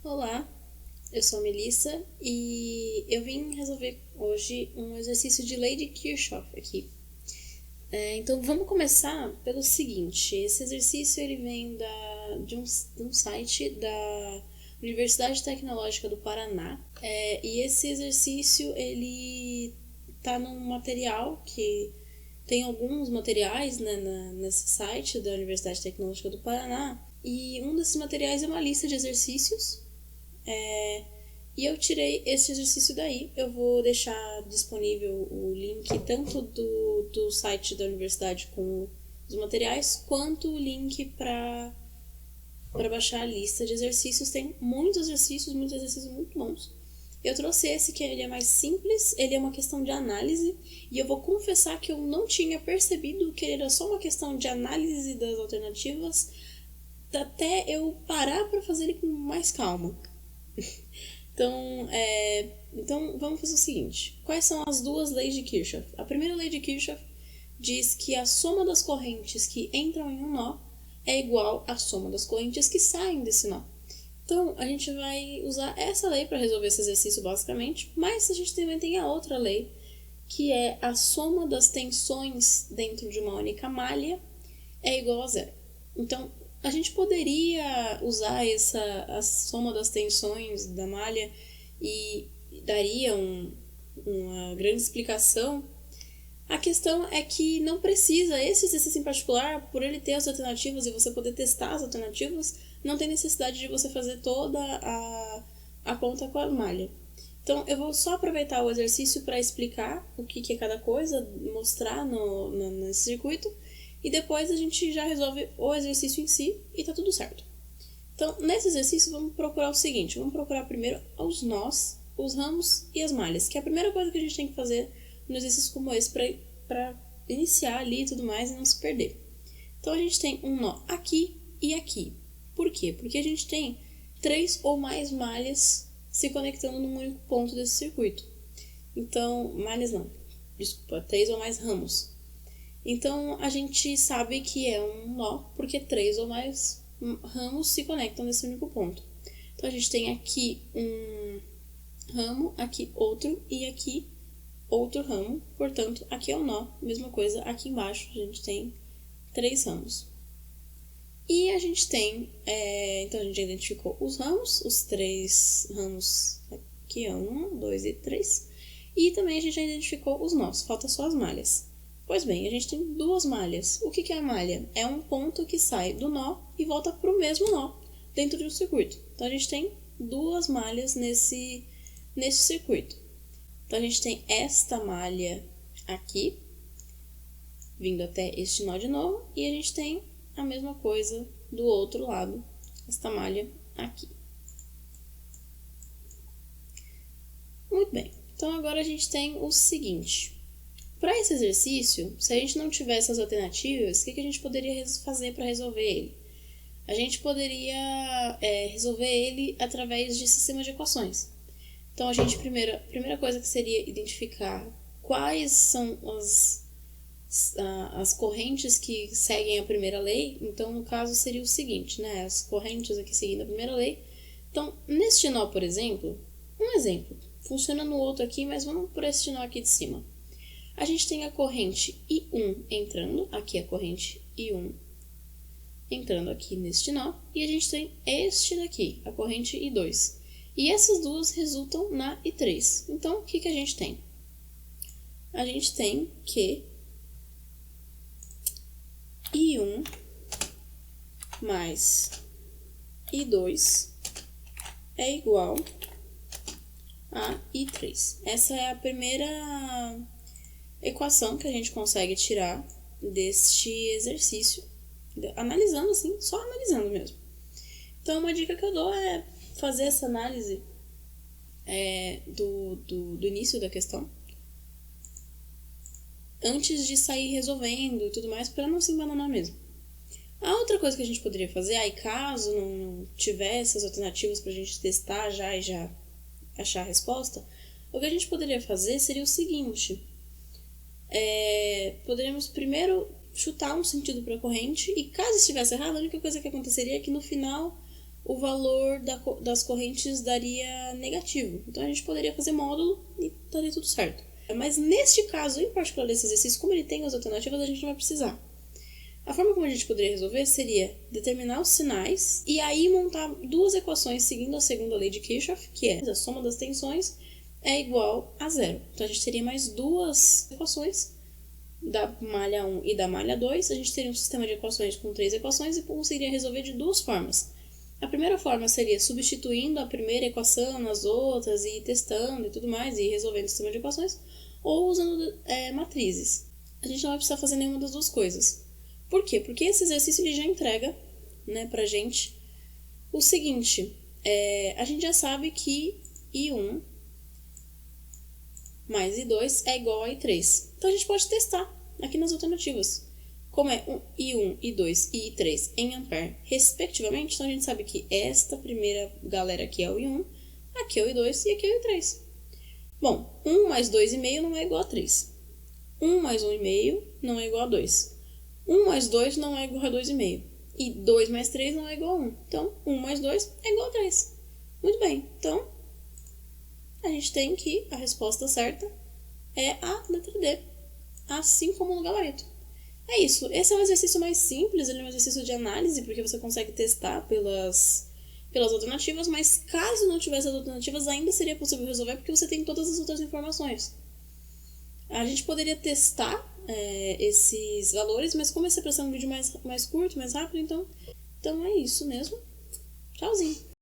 Olá, eu sou a Melissa e eu vim resolver hoje um exercício de lei de Kirchhoff aqui. Então vamos começar pelo seguinte: esse exercício ele vem de um site da Universidade Tecnológica do Paraná, e esse exercício ele tá num material que tem alguns materiais, né, nesse site da Universidade Tecnológica do Paraná, e um desses materiais é uma lista de exercícios. E eu tirei esse exercício daí. Eu vou deixar disponível o link tanto do site da universidade com os materiais, quanto o link para baixar a lista de exercícios. Tem muitos exercícios muito bons. Eu trouxe esse que ele é mais simples, ele é uma questão de análise, e eu vou confessar que eu não tinha percebido que ele era só uma questão de análise das alternativas até eu parar para fazer ele com mais calma. Então, vamos fazer o seguinte: quais são as duas leis de Kirchhoff? A primeira lei de Kirchhoff diz que a soma das correntes que entram em um nó é igual à soma das correntes que saem desse nó. Então, a gente vai usar essa lei para resolver esse exercício basicamente, mas a gente também tem a outra lei, que é a soma das tensões dentro de uma única malha é igual a zero. Então, a gente poderia usar a soma das tensões da malha e daria uma grande explicação. A questão é que não precisa, esse exercício em particular, por ele ter as alternativas e você poder testar as alternativas, não tem necessidade de você fazer toda a conta com a malha. Então, eu vou só aproveitar o exercício para explicar o que é cada coisa, mostrar nesse circuito, e depois a gente já resolve o exercício em si e tá tudo certo. Então, nesse exercício, vamos procurar o seguinte: vamos procurar primeiro os nós, os ramos e as malhas, que é a primeira coisa que a gente tem que fazer no exercício como esse para iniciar ali e tudo mais e não se perder. Então, a gente tem um nó aqui e aqui. Por quê? Porque a gente tem 3 ou mais malhas se conectando num único ponto desse circuito. Então, malhas não, desculpa, 3 ou mais ramos. Então, a gente sabe que é um nó, porque 3 ou mais ramos se conectam nesse único ponto. Então, a gente tem aqui um ramo, aqui outro e aqui outro ramo. Portanto, aqui é um nó. Mesma coisa, aqui embaixo a gente tem 3 ramos. E a gente tem, então a gente já identificou os ramos, os 3 ramos aqui é 1, 2 e 3. E também a gente já identificou os nós, falta só as malhas. Pois bem, a gente tem 2 malhas. O que é a malha? É um ponto que sai do nó e volta para o mesmo nó dentro de um circuito. Então, a gente tem 2 malhas nesse circuito. Então, a gente tem esta malha aqui, vindo até este nó de novo, e a gente tem a mesma coisa do outro lado, esta malha aqui. Muito bem. Então, agora a gente tem o seguinte: para esse exercício, se a gente não tivesse as alternativas, o que a gente poderia fazer para resolver ele? A gente poderia resolver ele através de sistemas de equações. Então, a primeira coisa que seria identificar quais são as correntes que seguem a primeira lei. Então, no caso, seria o seguinte, né? As correntes aqui seguindo a primeira lei. Então, neste nó, por exemplo, funciona no outro aqui, mas vamos por este nó aqui de cima. A gente tem a corrente I1 entrando, aqui a corrente I1 entrando aqui neste nó, e a gente tem este daqui, a corrente I2. E essas duas resultam na I3. Então, o que a gente tem? A gente tem que I1 mais I2 é igual a I3. Essa é a primeira equação que a gente consegue tirar deste exercício, analisando assim, só analisando mesmo. Então, uma dica que eu dou é fazer essa análise do início da questão antes de sair resolvendo e tudo mais, para não se embananar mesmo. A outra coisa que a gente poderia fazer, aí caso não tivesse as alternativas para a gente testar e já achar a resposta, o que a gente poderia fazer seria o seguinte: poderíamos primeiro chutar um sentido para a corrente, e caso estivesse errado, a única coisa que aconteceria é que no final o valor das correntes daria negativo. Então a gente poderia fazer módulo e daria tudo certo. Mas neste caso, em particular desse exercício, como ele tem as alternativas, a gente não vai precisar. A forma como a gente poderia resolver seria determinar os sinais e aí montar duas equações seguindo a segunda lei de Kirchhoff, que é a soma das tensões é igual a zero. Então a gente teria mais duas equações, da malha 1 e da malha 2. A gente teria um sistema de equações com 3 equações e conseguiria resolver de duas formas. A primeira forma seria substituindo a primeira equação nas outras e testando e tudo mais, e resolvendo o sistema de equações, ou usando matrizes. A gente não vai precisar fazer nenhuma das duas coisas. Por quê? Porque esse exercício ele já entrega, né, pra gente o seguinte, a gente já sabe que I1 mais I2 é igual a I3. Então a gente pode testar aqui nas alternativas. Como é I1, I2 e I3 em ampere, respectivamente, então a gente sabe que esta primeira galera aqui é o I1, aqui é o I2 e aqui é o I3. Bom, 1 mais 2,5 não é igual a 3. 1 mais 1,5 não é igual a 2. 1 mais 2 não é igual a 2,5. E 2 mais 3 não é igual a 1. Então, 1 mais 2 é igual a 3. Muito bem. Então, a gente tem que a resposta certa é a letra D. Assim como no gabarito. É isso. Esse é um exercício mais simples. Ele é um exercício de análise, porque você consegue testar pelas alternativas. Mas caso não tivesse as alternativas, ainda seria possível resolver, porque você tem todas as outras informações. A gente poderia testar esses valores, mas como esse é para ser um vídeo mais curto, mais rápido, então é isso mesmo. Tchauzinho!